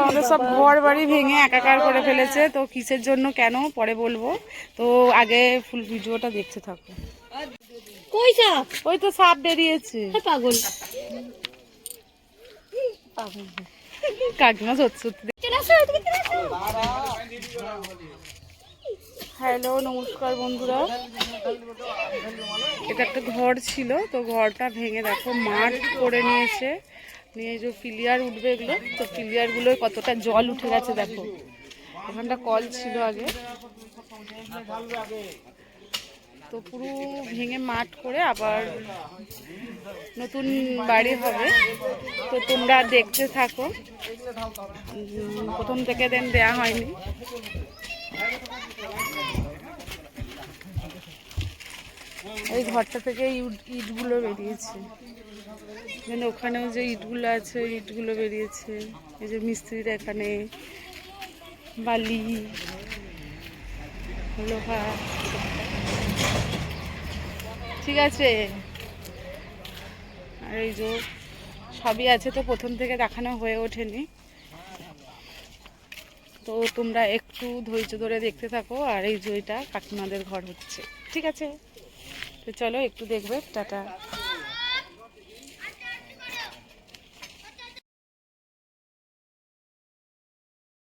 আমাদের সব ঘর বাড়ি ভেঙে একাকার করে ফেলেছে, তো কিসের জন্য কেন পরে বলবো, তো আগে ফুল ভিডিওটা দেখতে থাকো। কই সাপ? ওই তো সাপ বেরিয়েছে। পাগল কাকিমা সত্যি সত্যি। হ্যালো নমস্কার বন্ধুরা, এটা একটা ঘর ছিল, তো ঘরটা ভেঙে দেখো মাঠ করে নিয়েছে, নিয়ে যে ফিলিয়ার উঠবে এগুলো, তো ফিলিয়ারগুলোয় কতটা জল উঠে গেছে দেখো। এখানটা কল ছিল আগে, তো পুরো ভেঙে মাঠ করে আবার নতুন বাড়ি হবে। তো তোমরা দেখতে থাকো, প্রথম থেকে দেন দেয়া হয়নি। এই ঘরটা থেকে ইটগুলো বেরিয়েছে, মানে ওখানেও যে ইটগুলো আছে ইটগুলো বেরিয়েছে। এই যে মিস্ত্রির এখানে বালি লোহা, ঠিক আছে। আর এই যে সবই আছে, তো প্রথম থেকে দেখানো হয়ে ওঠেনি, তো তোমরা একটু ধৈর্য ধরে দেখতে থাকো। আর এই যে এটা কাকিমাদের ঘর হচ্ছে, ঠিক আছে, তো চলো একটু দেখবে। টাটা।